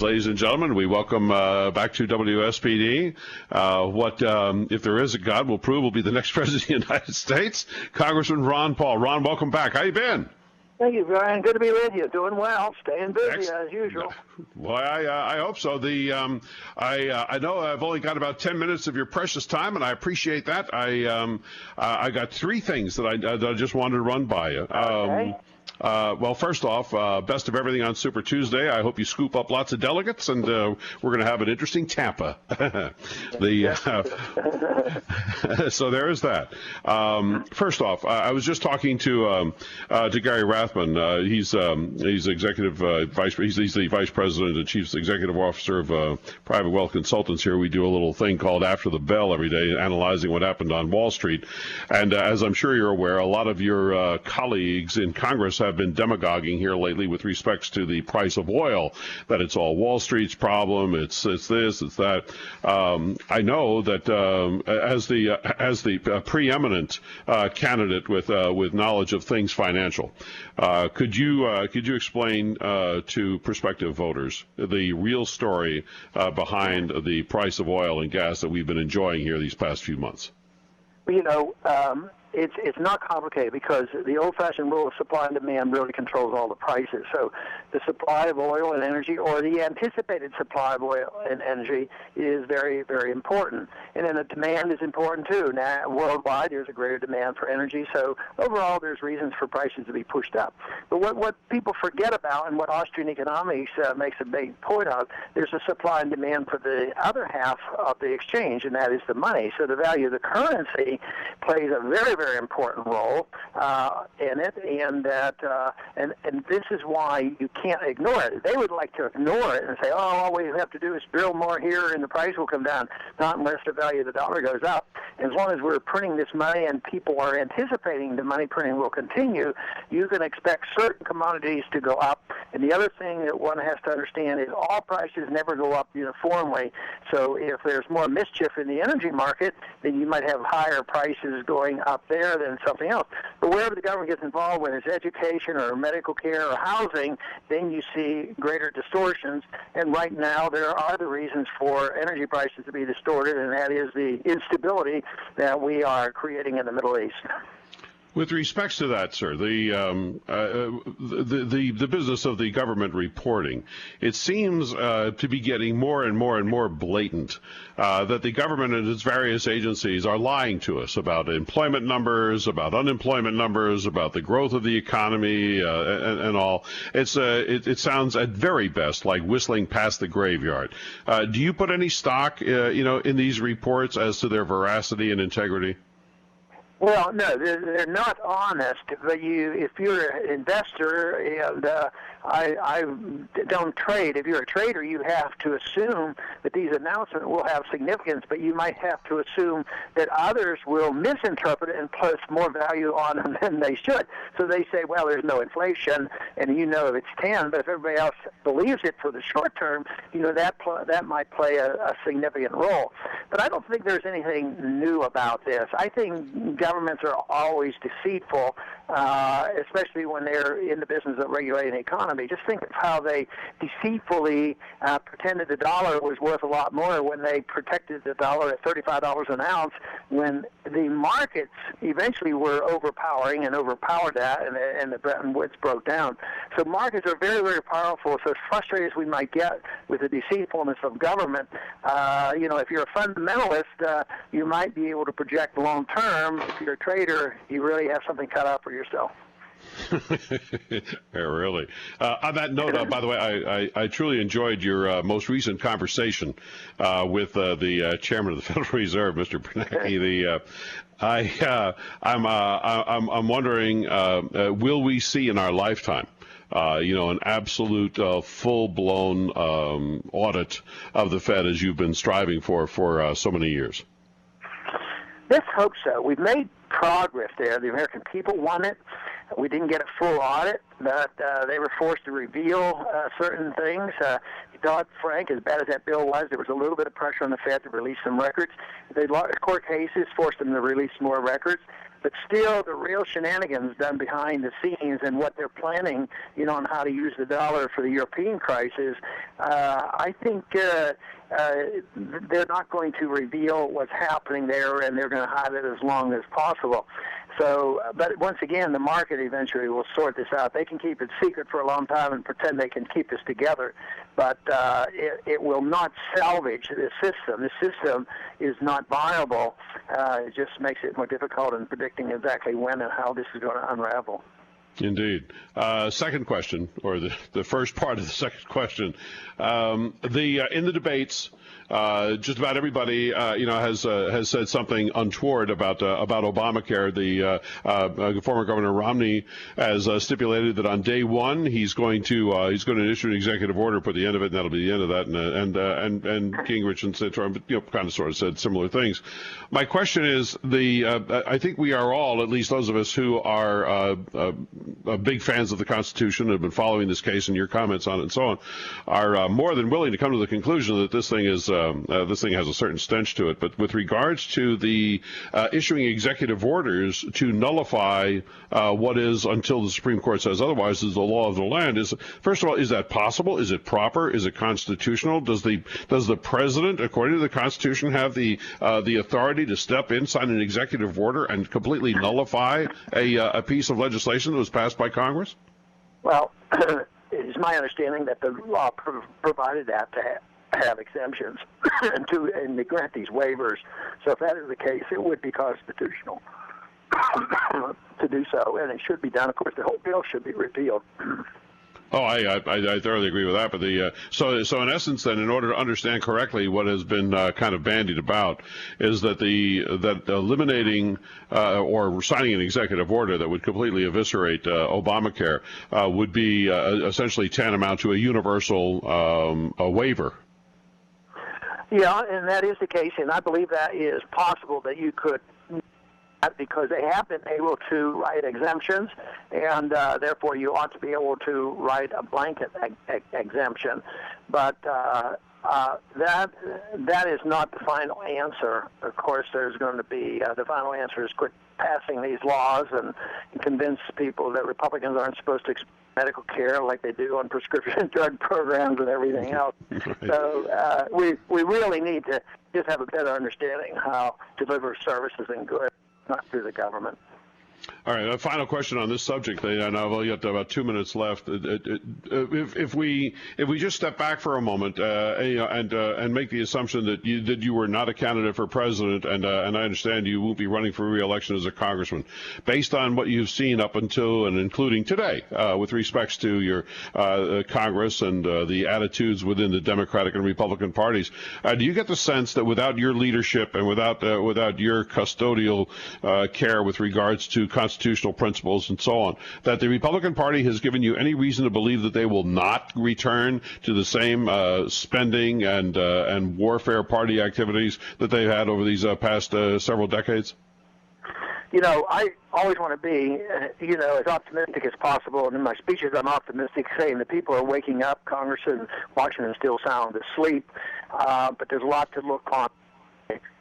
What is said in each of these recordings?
Ladies and gentlemen, we welcome back to WSPD. What, if there is a God, will prove will be the next president of the United States, Congressman Ron Paul. Ron, welcome back. How you been? Thank you, Brian. Good to be with you. Doing well. Staying busy as usual. Well, I hope so. I know I've only got about 10 minutes of your precious time, and I appreciate that. I got three things that I just wanted to run by you. Okay. Well, first off, best of everything on Super Tuesday. I hope you scoop up lots of delegates, and we're going to have an interesting Tampa. So there is that. First off, I was just talking to Gary Rathman. He's executive vice. He's the vice president and chief executive officer of Private Wealth Consultants here. We do a little thing called After the Bell every day, analyzing what happened on Wall Street. And as I'm sure you're aware, a lot of your colleagues in Congress have been demagoguing here lately with respects to the price of oil, that it's all Wall Street's problem, it's this, it's that. I know that as the preeminent candidate with knowledge of things financial, could you explain to prospective voters the real story behind the price of oil and gas that we've been enjoying here these past few months? You know, it's not complicated because the old-fashioned rule of supply and demand really controls all the prices. So the supply of oil and energy, or the anticipated supply of oil and energy, is very, very important. And then the demand is important too. Now, worldwide, there's a greater demand for energy. So overall, there's reasons for prices to be pushed up. But what people forget about, and what Austrian economics makes a big point of, there's a supply and demand for the other half of the exchange, and that is the money. So the value of the currency plays a very, very important role in it, and this is why you can't ignore it. They would like to ignore it and say, oh, all we have to do is drill more here and the price will come down, not unless the value of the dollar goes up. As long as we're printing this money and people are anticipating the money printing will continue, you can expect certain commodities to go up. And the other thing that one has to understand is all prices never go up uniformly. So if there's more mischief in the energy market, then you might have higher prices going up there than something else. But wherever the government gets involved, whether it's education or medical care or housing, then you see greater distortions. And right now there are the reasons for energy prices to be distorted, and that is the instability that we are creating in the Middle East. With respects to that, sir, the business of the government reporting, it seems to be getting more and more and more blatant that the government and its various agencies are lying to us about employment numbers, about unemployment numbers, about the growth of the economy, and all. It sounds at very best like whistling past the graveyard. Do you put any stock, in these reports as to their veracity and integrity? Well, no, they're not honest. But if you're an investor, and I don't trade. If you're a trader, you have to assume that these announcements will have significance, but you might have to assume that others will misinterpret it and place more value on them than they should. So they say, well, there's no inflation, and it's 10, but if everybody else believes it for the short term, that might play a significant role. But I don't think there's anything new about this. I think governments are always deceitful, especially when they're in the business of regulating the economy. Just think of how they deceitfully pretended the dollar was worth a lot more when they protected the dollar at $35 an ounce, when the markets eventually were overpowering and overpowered that, and the Bretton Woods broke down. So markets are very, very powerful. So as frustrated as we might get with the deceitfulness of government, if you're a fundamentalist, you might be able to project long term. If you're a trader, you really have something cut out for yourself. Yeah, really. On that note, by the way, I truly enjoyed your most recent conversation with the chairman of the Federal Reserve, Mr. Bernanke. I'm wondering, will we see in our lifetime, an absolute full-blown audit of the Fed as you've been striving for so many years? Let's hope so. We've made progress there. The American people want it. We didn't get a full audit, but they were forced to reveal certain things. Dodd-Frank, as bad as that bill was, there was a little bit of pressure on the Fed to release some records. The court cases forced them to release more records. But still, the real shenanigans done behind the scenes and what they're planning, on how to use the dollar for the European crisis, I think they're not going to reveal what's happening there, and they're going to hide it as long as possible. So, but once again, the market eventually will sort this out. They can keep it secret for a long time and pretend they can keep this together, but it will not salvage this system. This system is not viable. It just makes it more difficult in predicting exactly when and how this is going to unravel. Indeed. Second question, or the first part of the second question. In the debates, just about everybody, has said something untoward about Obamacare. The former Governor Romney has stipulated that on day one he's going to issue an executive order, put the end of it, and that'll be the end of that. And Gingrich and Trump, kind of sort of said similar things. My question is, I think we are all, at least those of us who are big fans of the Constitution, have been following this case and your comments on it and so on, are more than willing to come to the conclusion that this thing has a certain stench to it. But with regards to the issuing executive orders to nullify what is, until the Supreme Court says otherwise, is the law of the land, first of all, is that possible? Is it proper? Is it constitutional? Does the president, according to the Constitution, have the authority to step in, sign an executive order, and completely nullify a piece of legislation that was passed by Congress? Well, it is my understanding that the law provided that to have exemptions and to grant these waivers. So if that is the case, it would be constitutional to do so, and it should be done. Of course, the whole bill should be repealed. Oh, I thoroughly agree with that. But so in essence, then, in order to understand correctly what has been kind of bandied about, is that eliminating or signing an executive order that would completely eviscerate Obamacare would be essentially tantamount to a universal waiver. Yeah, and that is the case, and I believe that is possible that you could, because they have been able to write exemptions, and therefore you ought to be able to write a blanket exemption. But that is not the final answer. Of course, there's going to be the final answer is quit passing these laws and convince people that Republicans aren't supposed to expand medical care like they do on prescription drug programs and everything else. Right. So we really need to just have a better understanding how to deliver services and goods, not through the government. All right, a final question on this subject. And I've only got about 2 minutes left. If we just step back for a moment, and make the assumption that you were not a candidate for president, and I understand you won't be running for re-election as a congressman, based on what you've seen up until and including today, with respects to your Congress and the attitudes within the Democratic and Republican parties, do you get the sense that without your leadership and without your custodial care with regards to constitutional principles and so on, that the Republican Party has given you any reason to believe that they will not return to the same spending and warfare party activities that they've had over these past several decades? I always want to be, as optimistic as possible. And in my speeches, I'm optimistic, saying that people are waking up. Congress and Washington still sound asleep, but there's a lot to look on.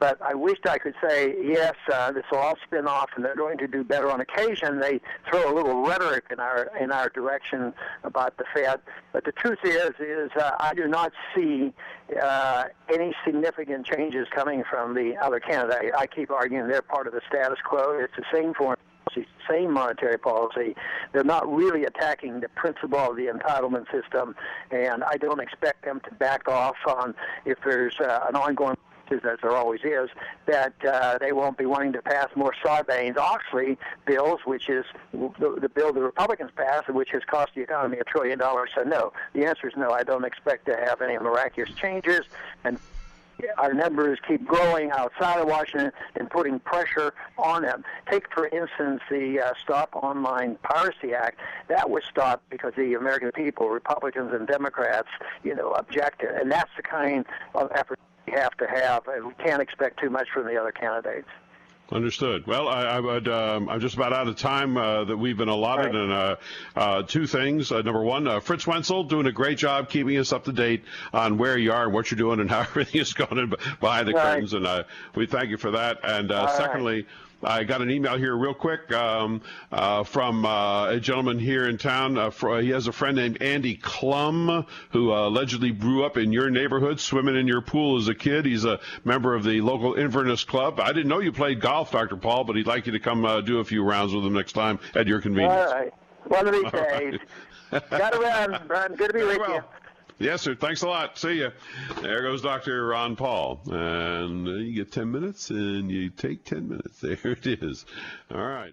But I wished I could say, yes, this will all spin off, and they're going to do better. On occasion, they throw a little rhetoric in our direction about the Fed. But the truth is I do not see any significant changes coming from the other candidate. I keep arguing they're part of the status quo. It's the same foreign policy, same monetary policy. They're not really attacking the principle of the entitlement system, and I don't expect them to back off on if there's an ongoing, as there always is, that they won't be wanting to pass more Sarbanes-Oxley bills, which is the bill the Republicans passed, which has cost the economy $1 trillion. So no, the answer is no. I don't expect to have any miraculous changes, and our numbers keep growing outside of Washington and putting pressure on them. Take, for instance, the Stop Online Piracy Act. That was stopped because the American people, Republicans and Democrats, objected, and that's the kind of effort we have to have, and we can't expect too much from the other candidates. Understood. Well, I'm just about out of time that we've been allotted, Right. and two things. Number one, Fritz Wenzel doing a great job keeping us up to date on where you are and what you're doing and how everything is going behind the Right. curtains, and we thank you for that. And All right. secondly, I got an email here real quick from a gentleman here in town. He has a friend named Andy Klum who allegedly grew up in your neighborhood, swimming in your pool as a kid. He's a member of the local Inverness Club. I didn't know you played golf, Dr. Paul, but he'd like you to come do a few rounds with him next time at your convenience. All right. One of these All days. right. Got around, Ron. Good to be Very with well. you. Yes, sir. Thanks a lot. See you. There goes Dr. Ron Paul. And you get 10 minutes, and you take 10 minutes. There it is. All right.